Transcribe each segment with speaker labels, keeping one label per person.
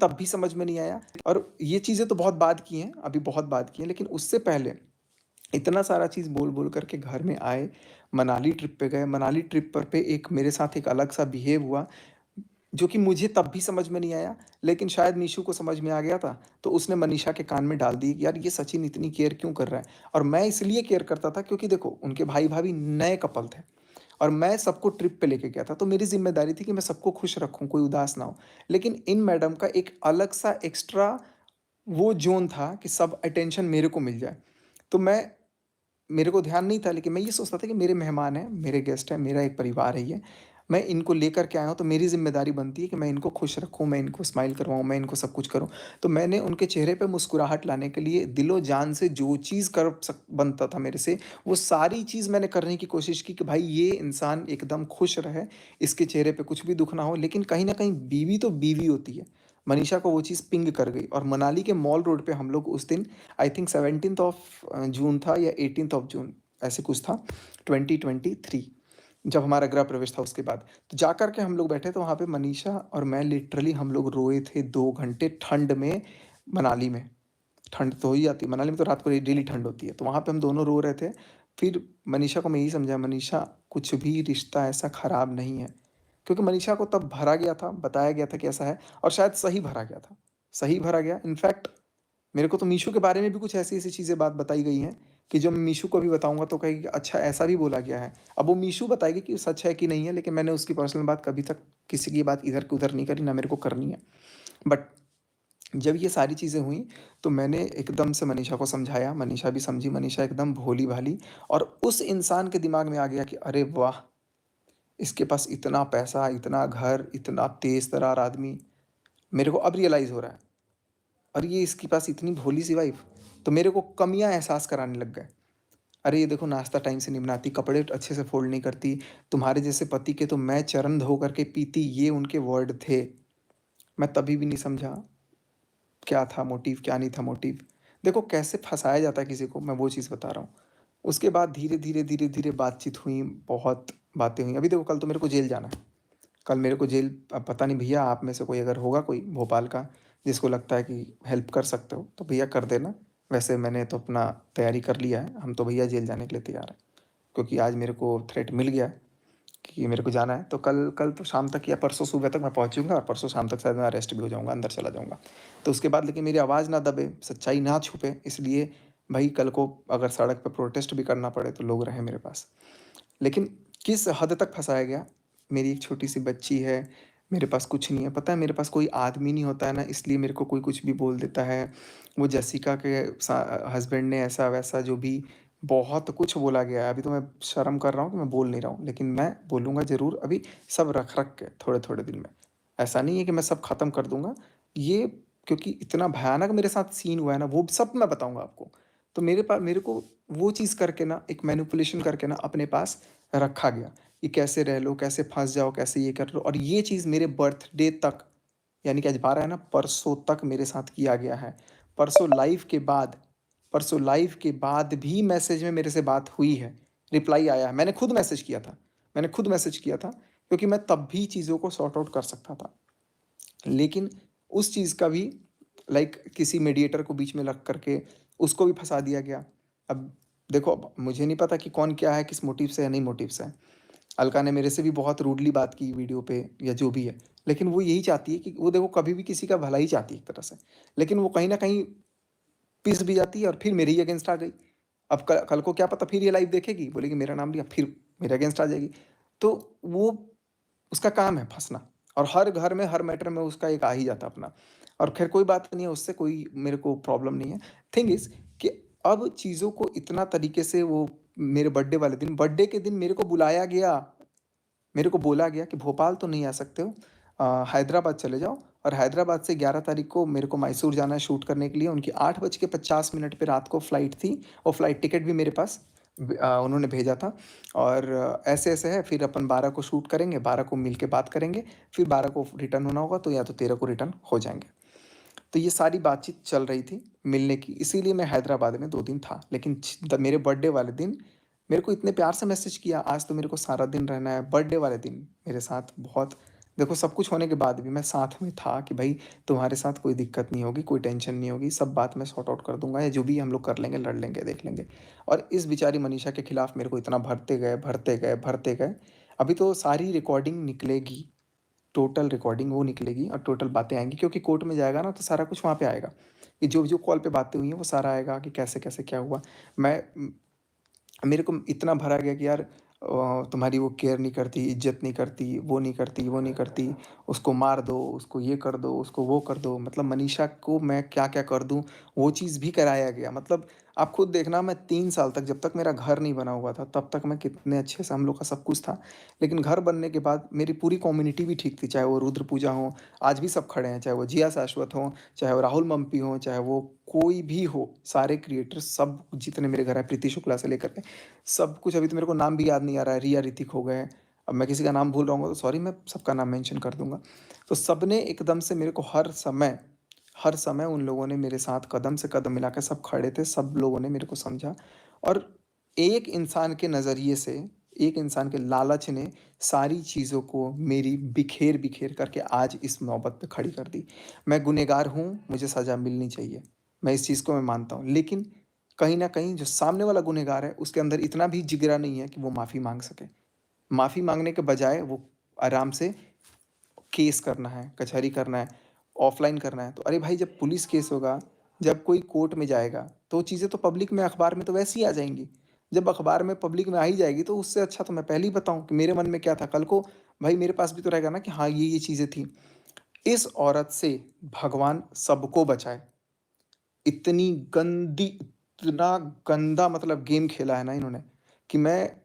Speaker 1: तब भी समझ में नहीं आया। और ये चीज़ें तो बहुत बाद की हैं, अभी बहुत बाद की हैं, लेकिन उससे पहले इतना सारा चीज़ बोल-बोल कर के घर में आए, मनाली ट्रिप पे गए। मनाली ट्रिप पर पे एक मेरे साथ एक अलग-सा बिहेव हुआ, जो कि मुझे तब भी समझ में नहीं आया, लेकिन शायद मीशू को समझ में आ गया था, तो उसने मनीषा के कान में डाल दी कि यार ये सचिन इतनी केयर क्यों कर रहा है? और मैं इसलिए केयर करता था क्योंकि देखो, उनके भाई-भाभी नए कपल थे और मैं सबको ट्रिप पे लेके गया था, तो मेरी ज़िम्मेदारी थी कि मैं सबको खुश रखूँ, कोई उदास ना हो। लेकिन इन मैडम का एक अलग-सा एक्स्ट्रा वो ज़ोन था कि सब अटेंशन मेरे को मिल जाए। तो मेरे को ध्यान नहीं था, लेकिन मैं ये सोचता था कि मेरे मेहमान हैं, मेरे गेस्ट हैं, मेरा एक परिवार है ये। मैं इनको लेकर के आया हूँ, तो मेरी ज़िम्मेदारी बनती है कि मैं इनको खुश रखूँ, मैं इनको स्माइल करवाऊँ, मैं इनको सब कुछ करूँ। तो मैंने उनके चेहरे पे मुस्कुराहट लाने के लिए दिलो-जान से जो चीज़ कर सक बनता था मेरे से, वो सारी चीज़ मैंने करने की कोशिश की कि भाई ये इंसान एकदम खुश रहे, इसके चेहरे पे कुछ भी दुःख ना हो। लेकिन कहीं न कहीं बीवी तो बीवी होती है। मनीषा को वो चीज़ पिंग कर गई और मनाली के मॉल रोड पे हम लोग उस दिन I think 17th of June था या 18th ऑफ जून, ऐसे कुछ था, 2023, जब हमारा गृह प्रवेश था उसके बाद। तो जाकर के हम लोग बैठे तो वहाँ पे मनीषा और मैं लिटरली हम लोग रोए थे 2 घंटे ठंड में मनाली में। ठंड तो हो ही जाती है, मनाली में तो रात को डेली ठंड होती है, तो वहाँ पे हम दोनों रो रहे थे। फिर मनीषा को मैं यही समझाया, मनीषा कुछ भी रिश्ता ऐसा खराब नहीं है। क्योंकि मनीषा को तब भरा गया था, बताया गया था कि ऐसा है और शायद सही भरा गया था। सही भरा गया, इनफैक्ट मेरे को तो मीशू के बारे में भी कुछ ऐसी-ऐसी चीज़ें बात बताई गई हैं, कि जो मैं मीशू को भी बताऊँगा तो कहेगी अच्छा ऐसा भी बोला गया है। अब वो मीशू बताएगी कि सच है कि नहीं है, लेकिन मैंने उसकी पर्सनल बात कभी तक किसी की बात इधर की उधर नहीं करी, ना मेरे को करनी है। बट जब ये सारी चीज़ें हुई, तो मैंने एकदम से मनीषा को समझाया, मनीषा भी समझी, मनीषा एकदम भोली-भाली और उस इंसान के दिमाग में आ गया कि अरे वाह! इसके पास इतना पैसा, इतना घर, इतना तेज़-तर्रार आदमी, मेरे को अब रियलाइज़ हो रहा है और ये इसके पास इतनी भोली-सी वाइफ़, तो मेरे को कमियाँ एहसास कराने लग गए। अरे ये देखो नाश्ता टाइम से नहीं बनाती, कपड़े अच्छे से फ़ोल्ड नहीं करती, तुम्हारे जैसे पति के तो मैं चरण धो कर के पीती, ये उनके वर्ड थे। मैं तभी भी नहीं समझा, क्या था मोटिव, क्या नहीं था मोटिव। देखो कैसे फँसाया जाता है किसी को, मैं वो चीज़ बता रहा हूँ। उसके बाद धीरे-धीरे, धीरे-धीरे बातचीत हुई, बहुत बातें हुई। अभी देखो कल तो मेरे को जेल जाना है। कल मेरे को जेल, अब पता नहीं भैया आप में से कोई अगर होगा कोई भोपाल का, जिसको लगता है कि हेल्प कर सकते हो, तो भैया कर देना। वैसे मैंने तो अपना तैयारी कर लिया है, हम तो भैया जेल जाने के लिए तैयार हैं। क्योंकि आज मेरे को थ्रेट मिल गया है कि मेरे को जाना है, तो कल कल तो शाम तक या परसों सुबह तक मैं पहुँचूँगा और परसों शाम तक शायद मैं अरेस्ट भी हो जाऊँगा, अंदर चला जाऊँगा। तो उसके बाद लेकिन मेरी आवाज़ ना दबे, सच्चाई ना छुपे, इसलिए भई कल को अगर सड़क पे प्रोटेस्ट भी करना पड़े तो लोग रहें मेरे पास। लेकिन किस हद तक फँसाया गया, मेरी एक छोटी-सी बच्ची है, मेरे पास कुछ नहीं है। पता है मेरे पास कोई आदमी नहीं होता है ना, इसलिए मेरे को कोई कुछ भी बोल देता है। वो जेसिका के हस्बैंड ने ऐसा-वैसा जो भी बहुत कुछ बोला गया है। अभी तो मैं शर्म कर रहा हूँ कि मैं बोल नहीं रहा हूँ, लेकिन मैं बोलूँगा ज़रूर अभी, सब रख-रख के थोड़े-थोड़े दिन में। ऐसा नहीं है कि मैं सब खत्म कर दूँगा। ये क्योंकि इतना भयानक मेरे साथ सीन हुआ है ना, वो सब मैं बताऊँगा आपको। तो मेरे को वो चीज़ करके ना, एक मैनिपुलेशन करके ना अपने पास रखा गया कि कैसे रह लो, कैसे फँस जाओ, कैसे ये कर लो, और ये चीज़ मेरे बर्थडे तक, यानी कि आज 12 है ना, परसों तक मेरे साथ किया गया है। परसों लाइव के बाद परसों लाइव के बाद भी मैसेज में मेरे से बात हुई है, रिप्लाई आया है। मैंने खुद मैसेज किया था क्योंकि मैं तब भी चीज़ों को सॉर्ट आउट कर सकता था। लेकिन उस चीज़ का भी लाइक किसी मीडिएटर को बीच में रख करके उसको भी फँसा दिया गया। अब देखो, अब मुझे नहीं पता कि कौन क्या है, किस मोटिव से है, नहीं मोटिव से है। अलका ने मेरे से भी बहुत रूडली बात की वीडियो पे या जो भी है। लेकिन वो यही चाहती है कि वो देखो कभी भी किसी का भला ही चाहती है एक तरह से। लेकिन वो कहीं न कहीं पिस भी जाती है और फिर मेरे ही अगेंस्ट आ गई। अब क कल को क्या पता फिर ये लाइव देखेगी, बोलेगी मेरा नाम लिया, फिर मेरे अगेंस्ट आ जाएगी। तो वो उसका काम है फँसना और हर घर में, हर मैटर में उसका एक आ ही जाता है अपना। और ख़ैर कोई बात नहीं है, उससे कोई मेरे को प्रॉब्लम नहीं है। थिंग इज़ कि अब चीज़ों को इतना तरीके से वो मेरे बर्थडे के दिन मेरे को बुलाया गया। मेरे को बोला गया कि भोपाल तो नहीं आ सकते हो, हैदराबाद चले जाओ, और हैदराबाद से 11 तारीख को मेरे को मैसूर जाना है शूट करने के लिए। उनकी 8 बज के 50 मिनट पे रात को फ़्लाइट थी और फ़्लाइट टिकट भी मेरे पास उन्होंने भेजा था। और ऐसे-ऐसे है, फिर अपन 12 को शूट करेंगे, 12 को मिल के बात करेंगे, फिर 12 को रिटर्न होना होगा, तो या तो 13 को रिटर्न हो जाएँगे। तो ये सारी बातचीत चल रही थी मिलने की, इसीलिए मैं हैदराबाद में 2 दिन था। लेकिन मेरे बर्थडे वाले दिन मेरे को इतने प्यार से मैसेज किया, आज तो मेरे को सारा दिन रहना है। बर्थडे वाले दिन मेरे साथ बहुत देखो सब कुछ होने के बाद भी मैं साथ में था कि भाई तुम्हारे साथ कोई दिक्कत नहीं होगी, कोई टेंशन नहीं होगी, सब बात मैं सॉर्ट आउट कर दूँगा या जो भी हम लोग कर लेंगे, लड़ लेंगे, देख लेंगे। और इस बेचारी मनीषा के खिलाफ मेरे को इतना भरते गए, भरते गए, भरते गए। अभी तो सारी रिकॉर्डिंग निकलेगी, टोटल रिकॉर्डिंग वो निकलेगी और टोटल बातें आएँगी क्योंकि कोर्ट में जाएगा ना तो सारा कुछ वहाँ पे आएगा। कि जो-जो कॉल पे बातें हुई हैं वो सारा आएगा कि कैसे-कैसे क्या हुआ। मैं मेरे को इतना भरा गया कि यार तुम्हारी वो केयर नहीं करती, इज़्ज़त नहीं करती, वो नहीं करती, वो नहीं करती, उसको मार दो, उसको ये कर दो, उसको वो कर दो। मतलब मनीषा को मैं क्या-क्या कर दूँ, वो चीज़ भी कराया गया। मतलब आप खुद देखना मैं 3 साल तक जब तक मेरा घर नहीं बना हुआ था, तब तक मैं कितने अच्छे से हम लोग का सब कुछ था। लेकिन घर बनने के बाद मेरी पूरी कम्युनिटी भी ठीक थी, चाहे वो रुद्र पूजा हो, आज भी सब खड़े हैं, चाहे वो जिया शाश्वत हों, चाहे वो राहुल मम्पी हों, चाहे वो कोई भी हो, सारे क्रिएटर्स सब जितने मेरे घर हैं, प्रीति शुक्ला से लेकर के सब कुछ। अभी तो मेरे को नाम भी याद नहीं आ रहा है, रिया ऋतिक हो गए। अब मैं किसी का नाम भूल रहा हूँ तो सॉरी, मैं सबका नाम मेंशन कर दूँगा। तो सबने एकदम से मेरे को हर समय उन लोगों ने मेरे साथ कदम से कदम मिला के सब खड़े थे, सब लोगों ने मेरे को समझा। और एक इंसान के नज़रिए से, एक इंसान के लालच ने सारी चीज़ों को मेरी बिखेर-बिखेर करके आज इस नौबत पे खड़ी कर दी। मैं गुनहगार हूँ, मुझे सज़ा मिलनी चाहिए। मैं इस चीज़ को मैं मानता हूँ। लेकिन कहीं न कहीं जो सामने वाला गुनहगार है, उसके अंदर इतना भी जिगरा नहीं है कि वो माफ़ी माँग सके। माफ़ी माँगने के बजाय वो आराम से केस करना है, कचहरी करना है, ऑफ़लाइन करना है। तो अरे भाई जब पुलिस केस होगा, जब कोई कोर्ट में जाएगा, तो चीज़ें तो पब्लिक में अखबार में तो वैसे ही आ जाएँगी। जब अखबार में पब्लिक में आ ही जाएगी तो उससे अच्छा तो मैं पहले ही बताऊँ कि मेरे मन में क्या था। कल को भाई मेरे पास भी तो रहेगा ना कि हाँ, ये चीज़ें थी। इस औरत से भगवान सबको बचाए। इतनी गंदी, इतना गंदा मतलब गेम खेला है ना इन्होंने, कि मैं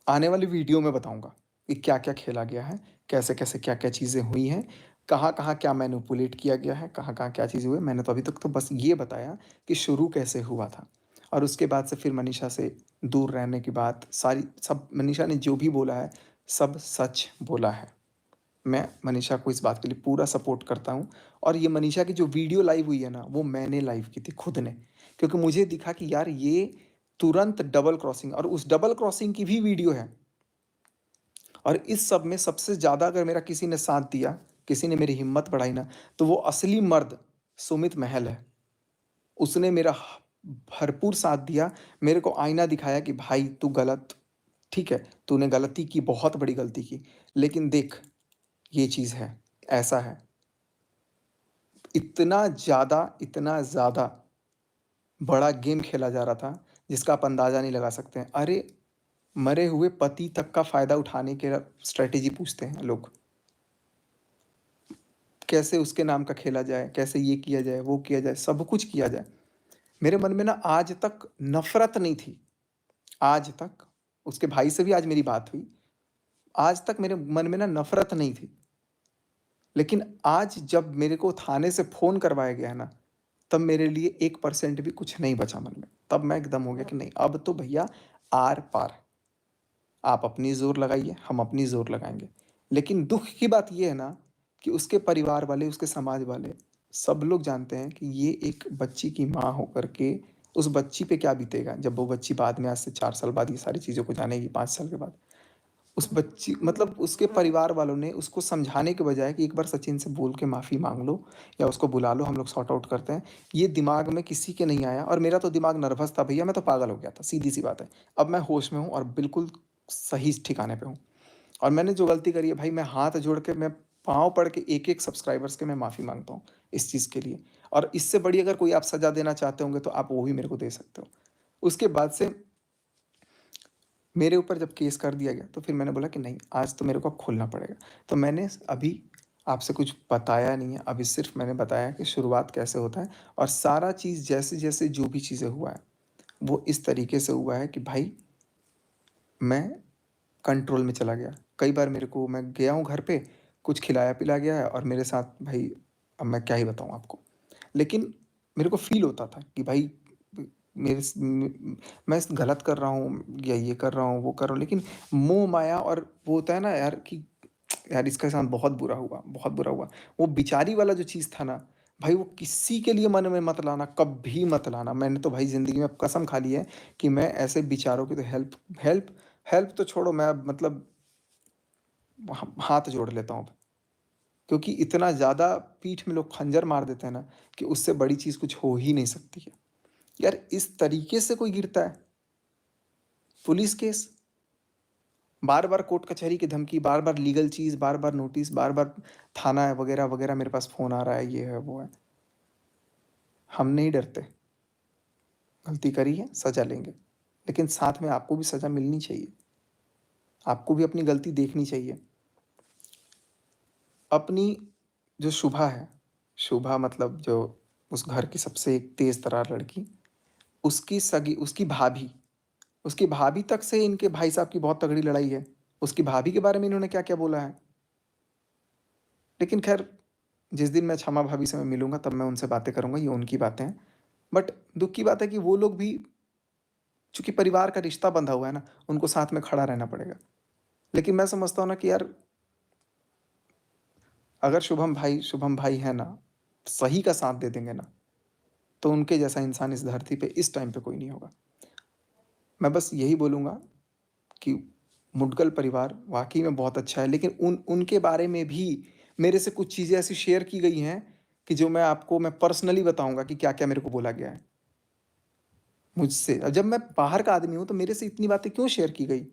Speaker 1: आने वाली वीडियो में बताऊँगा कि क्या-क्या खेला गया है, कैसे-कैसे, क्या-क्या चीज़ें हुई हैं, कहाँ-कहाँ क्या मैनिपुलेट किया गया है, कहाँ-कहाँ क्या चीज़ें हुई हैं। मैंने तो अभी तक तो बस ये बताया कि शुरू कैसे हुआ था। और उसके बाद से फिर मनीषा से दूर रहने की बात सारी सब मनीषा ने जो भी बोला है, सब सच बोला है। मैं मनीषा को इस बात के लिए पूरा सपोर्ट करता हूँ। और ये मनीषा की जो वीडियो लाइव हुई है ना, वो मैंने लाइव की थी खुद ने। क्योंकि मुझे दिखा कि यार ये तुरंत डबल क्रॉसिंग, और उस डबल क्रॉसिंग की भी वीडियो है। और इस सब में सबसे ज़्यादा अगर मेरा किसी ने साथ दिया, किसी ने मेरी हिम्मत बढ़ाई ना, तो वो असली मर्द सुमित महल है। उसने मेरा भरपूर साथ दिया, मेरे को आईना दिखाया कि भाई तू गलत, ठीक है, तूने गलती की, बहुत बड़ी गलती की, लेकिन देख ये चीज़ है, ऐसा है। इतना ज़्यादा बड़ा गेम खेला जा रहा था, जिसका आप अंदाज़ा नहीं लगा सकते हैं। अरे! मरे हुए पति तक का फ़ायदा उठाने के स्ट्रैटेजी पूछते हैं लोग। कैसे उसके नाम का खेला जाए, कैसे ये किया जाए, वो किया जाए, सब कुछ किया जाए। मेरे मन में ना आज तक नफ़रत नहीं थी, आज तक। उसके भाई से भी आज मेरी बात हुई। आज तक मेरे मन में ना नफ़रत नहीं थी। लेकिन आज जब मेरे को थाने से फ़ोन करवाया गया ना, तब मेरे लिए 1% भी कुछ नहीं बचा मन में। तब मैं एकदम हो गया कि नहीं, अब तो भैया आर-पार। आप अपनी ज़ोर लगाइए, हम अपनी ज़ोर लगाएँगे। लेकिन दुःख की बात ये है ना कि उसके परिवार वाले, उसके समाज वाले, सब लोग जानते हैं कि ये एक बच्ची की माँ होकर के उस बच्ची पे क्या बीतेगा, जब वो बच्ची बाद में आज से 4 साल बाद ये सारी चीज़ों को जानेगी, 5 साल के बाद। उस बच्ची मतलब उसके परिवार वालों ने उसको समझाने के बजाय कि एक बार सचिन से बोल के माफ़ी माँग लो या उसको बुला लो, हम लोग सॉर्ट आउट करते हैं। ये दिमाग में किसी के नहीं आया और मेरा तो दिमाग नर्वस था भैया, मैं तो पागल हो गया था, सीधी-सी बात है। अब मैं होश में हूँ और बिल्कुल सही ठिकाने पे हूँ। और मैंने जो गलती करी है भाई, मैं हाथ जोड़ के, मैं पाँव पड़ के एक-एक सब्सक्राइबर्स के मैं माफ़ी माँगता हूँ इस चीज़ के लिए। और इससे बड़ी अगर कोई आप सज़ा देना चाहते होंगे तो आप वो भी मेरे को दे सकते हो। उसके बाद से मेरे ऊपर जब केस कर दिया गया तो फिर मैंने बोला कि नहीं, आज तो मेरे को अब खोलना पड़ेगा। तो मैंने अभी आपसे कुछ बताया नहीं है, अभी सिर्फ़ मैंने बताया कि शुरुआत कैसे होता है और सारा चीज़ जैसे-जैसे जो भी चीज़ें हुआ है, वो इस तरीके से हुआ है कि भाई मैं कंट्रोल में चला गया। कई बार मेरे को, मैं गया हूँ घर पे, कुछ खिलाया-पिलाया गया है और मेरे साथ भाई अब मैं क्या ही बताऊँ आपको। लेकिन मेरे को फ़ील होता था कि भाई ब मेरे स म मैं गलत कर रहा हूँ या ये कर रहा हूँ, वो कर रहा हूँ, लेकिन मोह-माया और वो होता है ना यार कि यार इसके साथ बहुत बुरा हुआ, बहुत बुरा हुआ। वो बेचारी वाला जो चीज़ था ना, भाई वो किसी के लिए मन में मत लाना, कभी मत लाना। मैंने तो भाई ज़िंदगी में कसम खा ली है कि मैं ऐसे बेचारों की तो हेल्प हेल्प हेल्प तो छोड़ो, मैं अब मतलब हाथ जोड़ लेता हूँ अब। क्योंकि इतना ज़्यादा पीठ में लोग खंजर मार देते हैं ना कि उससे बड़ी चीज़ कुछ हो ही नहीं सकती है। यार इस तरीके से कोई गिरता है, पुलिस केस, बार-बार कोर्ट कचहरी की धमकी, बार-बार लीगल चीज़, बार-बार नोटिस, बार-बार थाना है वगैरह-वगैरह मेरे पास फ़ोन आ रहा है, ये है, वो है। हम नहीं डरते, गलती करी है, सज़ा लेंगे। लेकिन साथ में आपको भी सज़ा मिलनी चाहिए। आपको भी अपनी गलती देखनी चाहिए। अपनी जो शुभा है, शुभा मतलब जो उस घर की सबसे एक तेज़ तर्रार लड़की, उसकी भाभी तक से इनके भाई साहब की बहुत तगड़ी लड़ाई है। उसकी भाभी के बारे में इन्होंने क्या-क्या बोला है। लेकिन ख़ैर जिस दिन मैं क्षमा भाभी से मैं मिलूँगा तब मैं उनसे बातें करूँगा, ये उनकी बातें हैं। बट दुःख की बात है कि वो लोग भी चूँकि परिवार का रिश्ता बंधा हुआ है ना, उनको साथ में खड़ा रहना पड़ेगा। लेकिन मैं समझता हूँ ना कि यार अगर शुभम भाई है ना, सही का साथ दे देंगे ना, तो उनके जैसा इंसान इस धरती पे इस टाइम पे कोई नहीं होगा। मैं बस यही बोलूँगा कि मुडगल परिवार वाक़ई में बहुत अच्छा है, लेकिन उनके बारे में भी मेरे से कुछ चीज़ें ऐसी शेयर की गई हैं कि जो मैं पर्सनली बताऊँगा कि क्या-क्या मेरे को बोला गया है मुझसे। जब मैं बाहर का आदमी हूँ, तो मेरे से इतनी बातें क्यों शेयर की गई?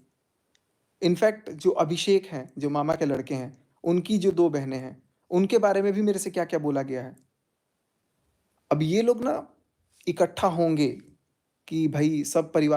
Speaker 1: इनफैक्ट जो अभिषेक हैं, जो मामा के लड़के हैं, उनकी जो 2 बहनें हैं, उनके बारे में भी मेरे से क्या-क्या बोला गया है। अब ये लोग ना इकट्ठा होंगे कि भई सब परिवार